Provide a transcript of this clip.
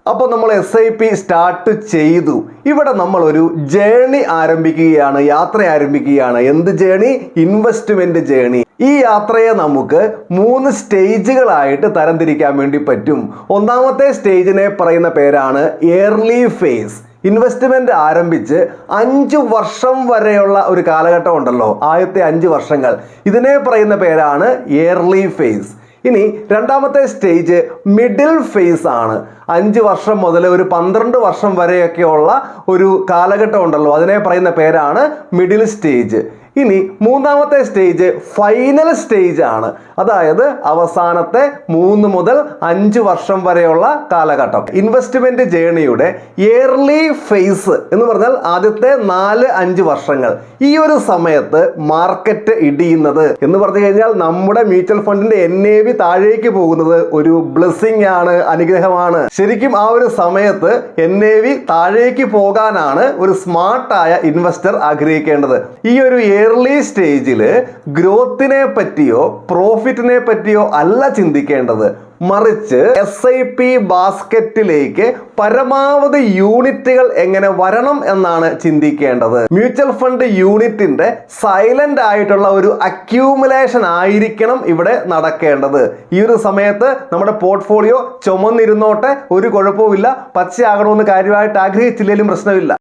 അപ്പോൾ നമ്മൾ SIP start ചെയ്തു. ഇവിടെ നമ്മൾ ഒരു ജേണി ആരംഭിക്കുകയാണ്, യാത്ര ആരംഭിക്കുകയാണ്. എന്ത് ജേണി? Investment journey. ഈ യാത്രയെ നമുക്ക് 3 സ്റ്റേജുകളായിട്ട് തരംതിരിക്കാൻ വേണ്ടി പറ്റും. ഒന്നാമത്തെ സ്റ്റേജിനെ പറയുന്ന പേരാണ് ഏർലി ഫേസ്. ഇൻവെസ്റ്റ്മെന്റ് ആരംഭിച്ച് 5 വർഷം വരെയുള്ള ഒരു കാലഘട്ടം ഉണ്ടല്ലോ, ആദ്യത്തെ 5 വർഷങ്ങൾ, ഇതിനെ പറയുന്ന പേരാണ് ഏർലി ഫേസ്. ഇനി രണ്ടാമത്തെ സ്റ്റേജ് മിഡിൽ ഫേസ് ആണ്. 5 വർഷം മുതൽ ഒരു 12 വർഷം വരെയൊക്കെയുള്ള ഒരു കാലഘട്ടം ഉണ്ടല്ലോ, അതിനെ പറയുന്ന പേരാണ് മിഡിൽ സ്റ്റേജ്. ഇനി മൂന്നാമത്തെ സ്റ്റേജ് ഫൈനൽ സ്റ്റേജ് ആണ്. അതായത് അവസാനത്തെ 3 മുതൽ 5 വർഷം വരെയുള്ള കാലഘട്ടം. ഇൻവെസ്റ്റ്മെന്റ് ജേണിയുടെ ഏർലി ഫേസ് എന്ന് പറഞ്ഞാൽ ആദ്യത്തെ 4-5 വർഷങ്ങൾ. ഈ ഒരു സമയത്ത് മാർക്കറ്റ് ഇടിയുന്നത് എന്ന് പറഞ്ഞു കഴിഞ്ഞാൽ നമ്മുടെ മ്യൂച്വൽ ഫണ്ടിന്റെ NAV താഴേക്ക് പോകുന്നത് ഒരു ബ്ലെസ്സിങ് ആണ്, അനുഗ്രഹമാണ്. ശരിക്കും ആ ഒരു സമയത്ത് NAV താഴേക്ക് പോകാനാണ് ഒരു സ്മാർട്ടായ ഇൻവെസ്റ്റർ ആഗ്രഹിക്കേണ്ടത്. ഈ ഒരു ഏർലി സ്റ്റേജില് ഗ്രോത്തിനെ പറ്റിയോ പ്രോഫിറ്റിനെ പറ്റിയോ അല്ല ചിന്തിക്കേണ്ടത്, മറിച്ച് SIP ബാസ്ക്കറ്റിലേക്ക് പരമാവധി യൂണിറ്റുകൾ എങ്ങനെ വരണം എന്നാണ് ചിന്തിക്കേണ്ടത്. മ്യൂച്വൽ ഫണ്ട് യൂണിറ്റിന്റെ സൈലന്റ് ആയിട്ടുള്ള ഒരു അക്യൂമുലേഷൻ ആയിരിക്കണം ഇവിടെ നടക്കേണ്ടത്. ഈ ഒരു സമയത്ത് നമ്മുടെ പോർട്ട്ഫോളിയോ ചുമന്നിരുന്നോട്ടെ, ഒരു കുഴപ്പവുമില്ല. പച്ചയാകണമെന്ന് കാര്യമായിട്ട് ആഗ്രഹിച്ചില്ലെങ്കിലും പ്രശ്നമില്ല.